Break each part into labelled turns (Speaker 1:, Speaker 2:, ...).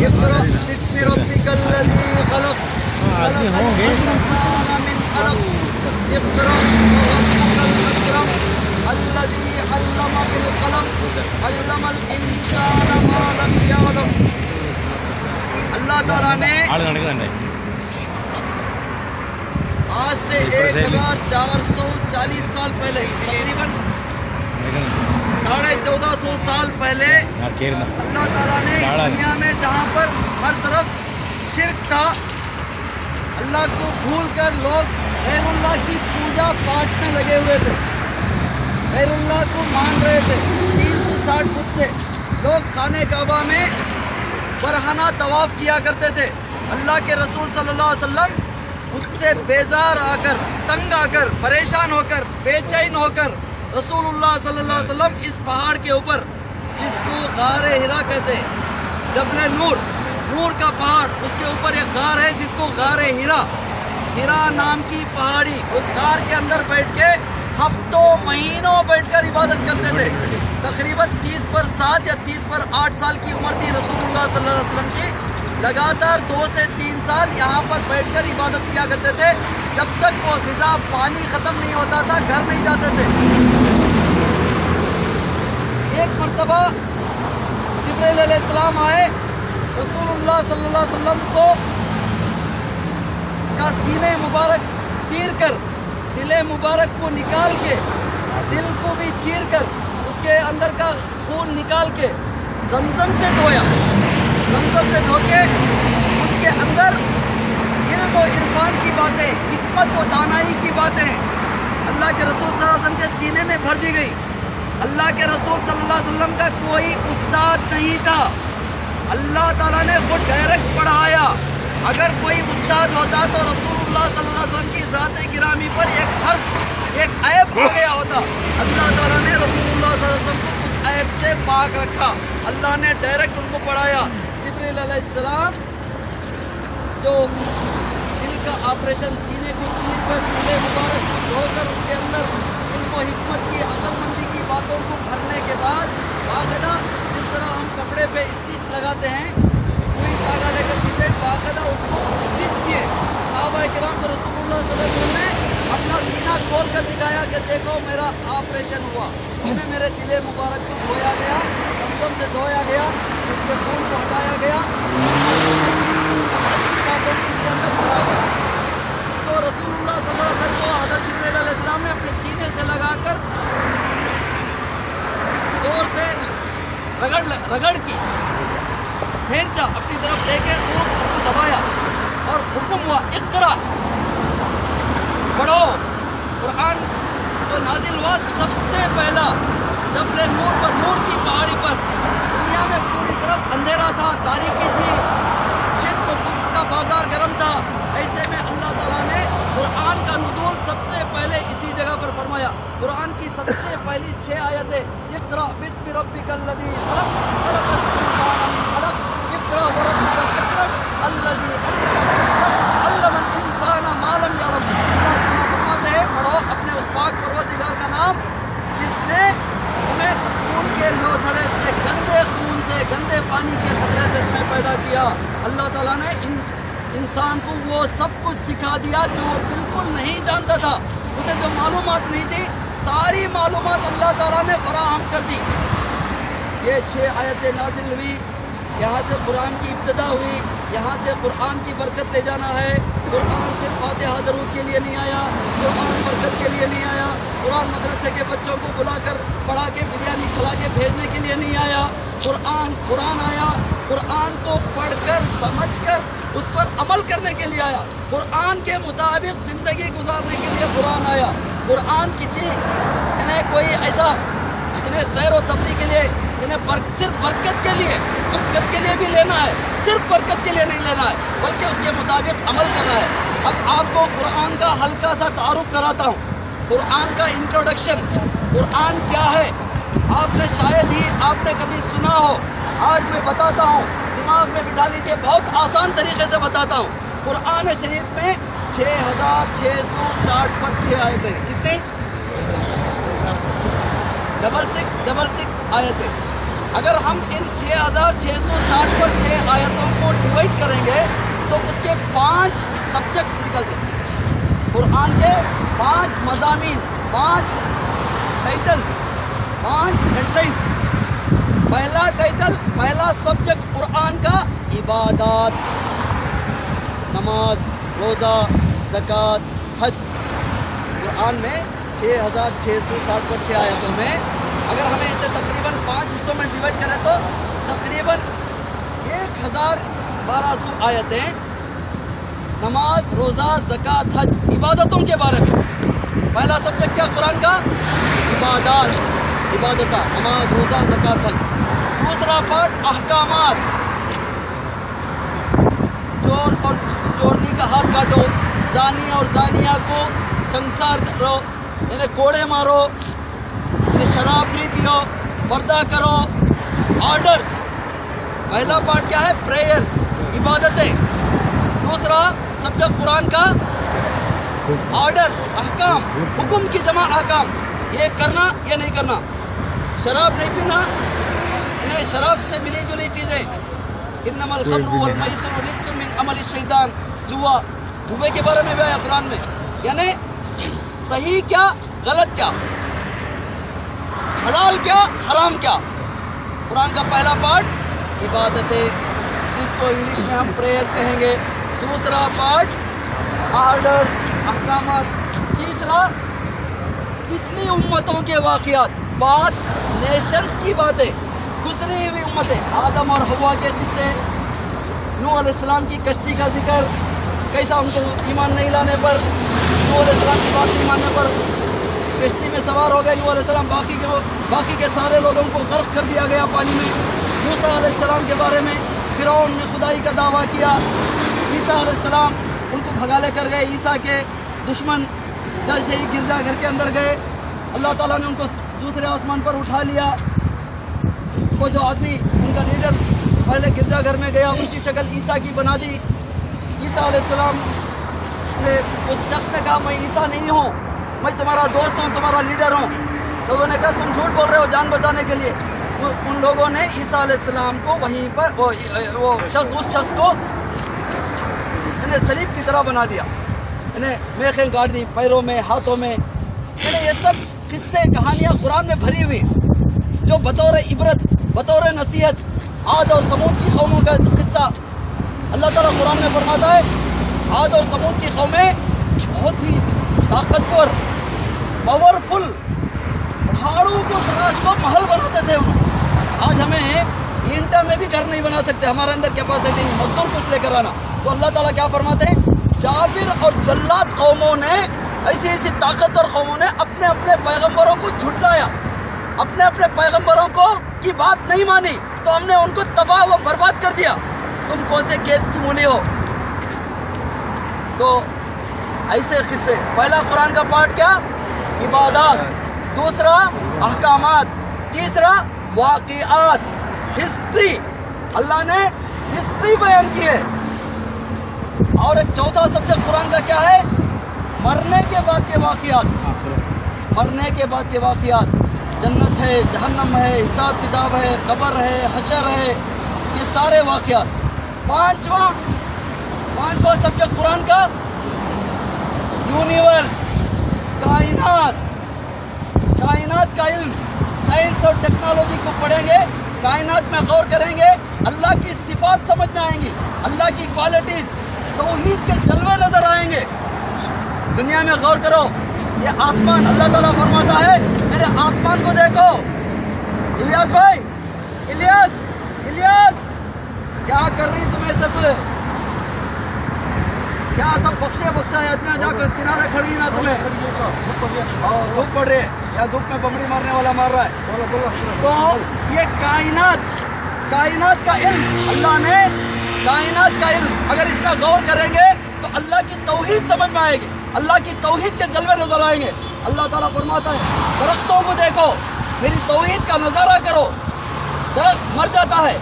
Speaker 1: اقرأ باسم ربك الذي خلق خلق الإنسان من علق اقرأ وربك الأكرم الذي علم بالقلم علم الإنسان ما لم يعلم. اللہ تعالیٰ نے آج سے 1440 سال پہلے تقریباً 1450 سال پہلے اللہ تعالیٰ نے دنیا میں جہاں پر ہر طرف شرک تھا، اللہ کو بھول کر لوگ غیر اللہ کی پوجا پاٹ میں لگے ہوئے تھے، غیر اللہ کو مان رہے تھے، 360 بت تھے. لوگ خانہ کعبہ میں برہنہ طواف کیا کرتے تھے. اللہ کے رسول صلی اللہ علیہ وسلم اس سے بیزار آ کر، تنگ آ کر، پریشان ہو کر، بے چین ہو کر رسول اللہ صلی اللہ علیہ وسلم اس پہاڑ کے اوپر جس کو غار ہرا کہتے ہیں، جبل نور، نور کا پہاڑ، اس کے اوپر ایک غار ہے جس کو غار ہرا، ہرا نام کی پہاڑی، اس غار کے اندر بیٹھ کے ہفتوں مہینوں بیٹھ کر عبادت کرتے تھے. تقریباً 30/7 یا 30/8 سال کی عمر تھی رسول اللہ صلی اللہ علیہ وسلم کی. لگاتار 2 سے 3 سال یہاں پر بیٹھ کر عبادت کیا کرتے تھے جب تک وہ غذا پانی ختم نہیں ہوتا تھا، گھر نہیں جاتے تھے. ایک مرتبہ جبرائیل علیہ السلام آئے، رسول اللہ صلی اللہ علیہ وسلم کو کا سینے مبارک چیر کر، دل مبارک کو نکال کے، دل کو بھی چیر کر، اس کے اندر کا خون نکال کے زمزم سے دھویا. زمزم سے دھو کے اس کے اندر علم و عرفان کی باتیں، حکمت و دانائی کی باتیں اللہ کے رسول صلی اللہ علیہ وسلم کے سینے میں بھر دی گئی. اللہ کے رسول صلی اللہ علیہ وسلم کا کوئی استاد نہیں تھا، اللہ تعالیٰ نے وہ ڈائریکٹ پڑھایا. اگر کوئی استاد ہوتا تو رسول اللہ صلی اللہ علیہ وسلم کی ذات گرامی پر ایک حرف، ایک عیب ہو گیا ہوتا. اللہ تعالیٰ نے رسول اللہ صلی اللہ علیہ وسلم کو اس عیب سے پاک رکھا. اللہ نے ڈائریکٹ ان کو پڑھایا. جبرائیل علیہ السلام جو دل کا آپریشن، سینے کو چیر کر، دل مبارک دھو کر اس کے اندر علم و حکمت کی، عقل مندی کی باتوں کو بھرنے کے بعد باقاعدہ جس طرح ہم کپڑے پہ اسٹچ لگاتے ہیں، سوئی دھاگا لے کر سیدھے باقاعدہ اس کو اسٹچ کیے. صحابہ کرام تو رسول اللہ صلی اللہ علیہ وسلم نے اپنا سینہ کھول کر دکھایا کہ دیکھو میرا آپریشن ہوا، انہیں میرے دل مبارک کو دھویا گیا، زمزم سے دھویا گیا، اس کے خون کو ہٹایا گیا، باتوں کو اس کے اندر بھرا گیا. تو رسول اللہ صلی اللہ علیہ وسلم کو حضرت جبرائیل علیہ السلام نے اپنے سینے سے لگا کر زور سے رگڑ کی، کھینچا اپنی طرف لے کے، وہ اس کو دبایا اور حکم ہوا اقرا، پڑھو. قرآن جو نازل ہوا سب سے پہلا جبل نور پر، نور کی پہاڑی پر. دنیا میں پوری طرف اندھیرا تھا، تاریکی تھی، شرک و کفر کا بازار گرم تھا. ایسے میں اللہ تعالیٰ نے قرآن کا نزول سب سے پہلے اسی جگہ پر فرمایا. قرآن کی سب سے پہلی 6 آیتیں اقرأ باسم ربک الذی خلق خلق الانسان من علق اقرأ وربک الاکرم الذی علم الانسان ما لم یعلم. اللہ تعالیٰ فرماتے ہیں پڑھو اپنے اس پاک پروردگار کا نام جس نے تمہیں خون کے لوتھڑے سے، گندے خون سے، گندے پانی کے خطرے سے تمہیں پیدا کیا. اللہ تعالیٰ نے انسان کو وہ سب کچھ سکھا دیا جو بالکل نہیں جانتا تھا. اسے جو معلومات نہیں تھی ساری معلومات اللہ تعالیٰ نے فراہم کر دی. یہ 6 آیتیں نازل ہوئی، یہاں سے قرآن کی ابتدا ہوئی. یہاں سے قرآن کی برکت لے جانا ہے. قرآن صرف فاتحہ درود کے لیے نہیں آیا، قرآن برکت کے لیے نہیں آیا، قرآن مدرسے کے بچوں کو بلا کر پڑھا کے بریانی کھلا کے بھیجنے کے لیے نہیں آیا. قرآن آیا، قرآن کو پڑھ کر سمجھ کر اس پر عمل کرنے کے لیے آیا. قرآن کے مطابق زندگی گزارنے کے لیے قرآن آیا. قرآن کسی کوئی ایسا سیر و تفریح کے لیے صرف برکت کے لیے بھی لینا ہے، صرف برکت کے لیے نہیں لینا ہے بلکہ اس کے مطابق عمل کرنا ہے. اب آپ کو قرآن کا ہلکا سا تعارف کراتا ہوں. قرآن کا انٹروڈکشن، قرآن کیا ہے. آپ نے شاید ہی آپ نے کبھی سنا ہو آج میں بتاتا ہوں، دماغ میں بٹھا لیجیے، بہت آسان طریقے سے بتاتا ہوں۔ قرآن شریف میں 6660 پر 6 آیتیں ہیں۔ کتنی؟ 6666 آیتیں۔ اگر ہم ان 6660 پر 6 آیتوں کو ڈیوائڈ کریں گے تو اس کے 5 سبجیکٹس نکلتے ہیں۔ قرآن کے 5 مضامین، 5 ٹائٹلز، 5 ہیڈلائنز۔ پہلا ٹائٹل، پہلا سبجیکٹ قرآن کا عبادات، نماز، روزہ، زکوٰۃ، حج۔ قرآن میں 6660 پر 6 آیتوں میں اگر ہمیں اسے تقریباً 5 حصوں میں ڈیوائڈ کریں تو تقریباً 1200 آیتیں نماز، روزہ، زکوٰۃ، حج، عبادتوں کے بارے میں۔ پہلا سبجیکٹ کیا قرآن کا؟ عبادات، عبادتہ، نماز، روزہ، زکوٰۃ، حج۔ دوسرا پارٹ احکامات، چور اور چورنی کا ہاتھ کاٹو، زانی اور زانیہ کو سنسار کرو، انہیں کوڑے مارو، انہیں شراب نہیں پیو، پردہ کرو، آرڈرز۔ پہلا پارٹ کیا ہے؟ پریئرز، عبادتیں۔ دوسرا سبجیکٹ قرآن کا آرڈرز، احکام، حکم کی جمع احکام، یہ کرنا یا نہیں کرنا، شراب نہیں پینا، انہیں شراب سے ملی جلی چیزیں، انما الخمر والمیسر رجس من عمل الشیطان، جوے کے بارے میں بھی آیا قرآن میں، یعنی صحیح کیا، غلط کیا، حلال کیا، حرام کیا۔ قرآن کا پہلا پارٹ عبادتیں، جس کو انگلش میں ہم پریئرز کہیں گے۔ دوسرا پارٹ آرڈرز، احکامات۔ تیسرا پچھلی امتوں کے واقعات، پاسٹ نیشنز کی باتیں، گزری ہوئی امتیں، آدم اور حوا کے قصے، نوح علیہ السلام کی کشتی کا ذکر، کیسا ان کو ایمان نہیں لانے پر، نوح علیہ السلام کی بات نہیں ماننے پر کشتی میں سوار ہو گئے نوح علیہ السلام، باقی کے سارے لوگوں کو غرق کر دیا گیا پانی میں۔ موسیٰ علیہ السلام کے بارے میں فرعون نے خدائی کا دعویٰ کیا، عیسیٰ علیہ السلام ان کو بھگا لے کر گئے، عیسیٰ کے دشمن جیسے ہی گرجا گھر کے اندر گئے اللہ تعالیٰ نے ان کو دوسرے آسمان پر اٹھا لیا۔ وہ جو آدمی ان کا لیڈر پہلے گرجا گھر میں گیا، اس کی شکل عیسیٰ کی بنا دی۔ عیسیٰ علیہ السلام نے اس شخص نے کہا میں عیسیٰ نہیں ہوں، میں تمہارا دوست ہوں، تمہارا لیڈر ہوں۔ لوگوں نے کہا تم جھوٹ بول رہے ہو جان بچانے کے لیے۔ ان لوگوں نے عیسیٰ علیہ السلام کو وہیں پر اس شخص کو انہیں صلیب کی طرح بنا دیا، انہیں میخیں گاڑ دی پیروں میں، ہاتھوں میں۔ یہ سب قصے کہانیاں قرآن میں بھری ہوئی جو بطور عبرت، بطور نصیحت، عاد اور سمود کی قوموں کا قصہ اللہ تعالیٰ قرآن میں فرماتا ہے۔ عاد اور سمود کی قومیں بہت ہی طاقتور، پاورفل، پہاڑوں کو تراش کو محل بناتے تھے انہوں۔ آج ہمیں اینٹا میں بھی گھر نہیں بنا سکتے، ہمارے اندر کیپیسٹی نہیں، مزدور کچھ لے کر آنا۔ تو اللہ تعالیٰ کیا فرماتے ہیں؟ جابر اور جلاد قوموں نے، ایسی ایسی طاقتور قوموں نے اپنے اپنے پیغمبروں کو جھٹلایا، اپنے اپنے پیغمبروں کو کی بات نہیں مانی، تو ہم نے ان کو تباہ و برباد کر دیا۔ تم کون سے قید کی مولی ہو؟ تو ایسے قصے۔ پہلا قرآن کا پارٹ کیا؟ عبادات، دوسرا احکامات، تیسرا واقعات، ہسٹری، اللہ نے ہسٹری بیان کی ہے۔ اور ایک چوتھا سبجیکٹ قرآن کا کیا ہے؟ مرنے کے بعد کے واقعات، مرنے کے بعد کے واقعات، جنت ہے، جہنم ہے، حساب کتاب ہے، قبر ہے، حشر ہے، یہ سارے واقعات۔ پانچواں سبجیکٹ قرآن کا یونیورس، کائنات کا علم۔ سائنس اور ٹیکنالوجی کو پڑھیں گے، کائنات میں غور کریں گے، اللہ کی صفات سمجھ میں آئیں گی، اللہ کی کوالٹیز، توحید کے جلوے نظر آئیں گے۔ دنیا میں غور کرو، یہ آسمان، اللہ تعالیٰ فرماتا ہے میرے آسمان کو دیکھو۔ الیاس بھائی، الیاس کیا کر رہی تمہیں سب؟ کیا سب بخشا ہے اتنا جا کر کنارے کھڑی نا تمہیں؟ دھوپ پڑ رہی ہے یا دھوپ میں بمڑی مارنے والا مار رہا ہے؟ تو یہ کائنات کا علم، اللہ نے کائنات کا علم، اگر اس میں غور کریں گے تو اللہ کی توحید سمجھ میں آئے گی، اللہ کی توحید کے جلوے نظر آئیں گے۔ اللہ تعالیٰ فرماتا ہے درختوں کو دیکھو، میری توحید کا نظارہ کرو، درخت مر جاتا ہے،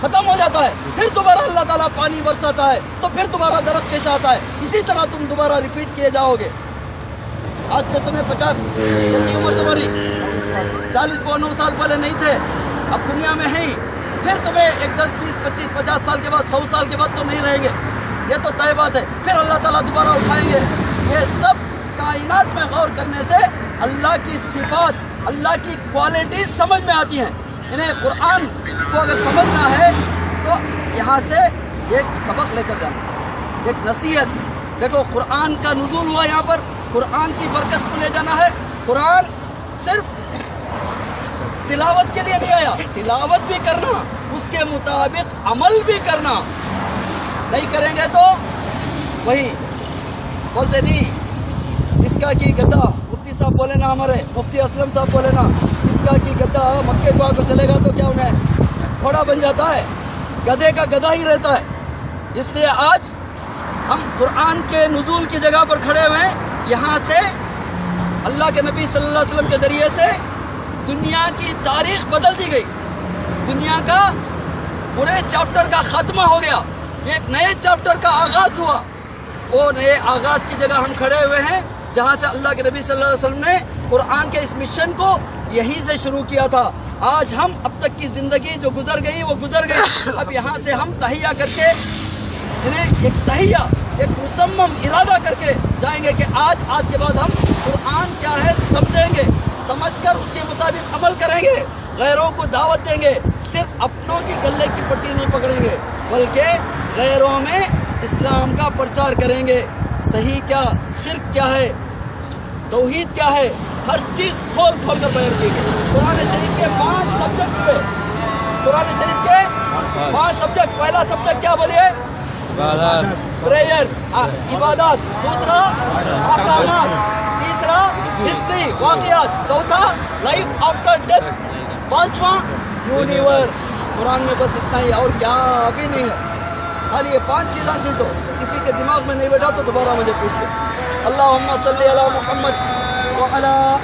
Speaker 1: ختم ہو جاتا ہے، پھر دوبارہ اللہ تعالیٰ پانی برساتا ہے تو پھر دوبارہ درخت کیسے آتا ہے، اسی طرح تم دوبارہ ریپیٹ کیے جاؤ گے۔ آج سے تمہیں 50 کی عمر تمہاری 40-9 سال پہلے نہیں تھے، اب دنیا میں ہیں ہی، پھر تمہیں ایک 10 20 25 50 سال کے بعد 100 سال کے بعد تو نہیں رہیں گے، یہ تو طے بات ہے، پھر اللہ تعالیٰ دوبارہ اٹھائیں گے۔ یہ سب کائنات میں غور کرنے سے اللہ کی صفات، اللہ کی کوالٹیز سمجھ میں آتی ہیں۔ انہیں قرآن کو اگر سمجھنا ہے تو یہاں سے ایک سبق لے کر جانا، ایک نصیحت۔ دیکھو قرآن کا نزول ہوا یہاں پر، قرآن کی برکت کو لے جانا ہے۔ قرآن صرف تلاوت کے لیے نہیں آیا، تلاوت بھی کرنا، اس کے مطابق عمل بھی کرنا۔ نہیں کریں گے تو وہی بولتے نہیں، اس کا کی گدا، مفتی صاحب بولے نا، ہمارے مفتی اسلم صاحب بولے نا، اس کا کی گدا مکے کو آ کر چلے گا تو کیا انہیں گھوڑا بن جاتا ہے، گدھے کا گدھا ہی رہتا ہے۔ اس لیے آج ہم قرآن کے نزول کی جگہ پر کھڑے ہوئے ہیں، یہاں سے اللہ کے نبی صلی اللہ علیہ وسلم کے ذریعے سے دنیا کی تاریخ بدل دی گئی، دنیا کا پورے چیپٹر کا خاتمہ ہو گیا، ایک نئے چیپٹر کا آغاز ہوا۔ وہ نئے آغاز کی جگہ ہم کھڑے ہوئے ہیں جہاں سے اللہ کے نبی صلی اللہ علیہ وسلم نے قرآن کے اس مشن کو یہیں سے شروع کیا تھا۔ آج ہم اب تک کی زندگی جو گزر گئی وہ گزر گئی، اب یہاں سے ہم تہیہ کر کے انہیں ایک تہیہ، ایک مصمم ارادہ کر کے جائیں گے کہ آج کے بعد ہم قرآن کیا ہے سمجھیں گے، سمجھ کر اس کے مطابق عمل کریں گے، غیروں کو دعوت دیں گے، صرف اپنوں کی گلے کی پٹی نہیں پکڑیں گے بلکہ غیروں میں اسلام کا پرچار کریں گے۔ صحیح کیا، شرک کیا ہے، توحید کیا ہے، ہر چیز کھول کھول کر بیان کی گئی۔ قرآن شریف کے 5 سبجیکٹس پہ، قرآن شریف کے 5 سبجیکٹ۔ پہلا سبجیکٹ کیا بولیے؟ پریئرز، عبادات۔ دوسرا احکامات۔ تیسرا ہسٹری، واقعات۔ چوتھا لائف آفٹر ڈیتھ۔ پانچواں یونیورس۔ قرآن میں بس اتنا ہی، اور کیا بھی نہیں ہے، خالی یہ 5 چیزیں ہو۔ کسی کے دماغ میں نہیں بیٹھا تو دوبارہ مجھے پوچھ لیں۔ اللہم صلی علی محمد وعلی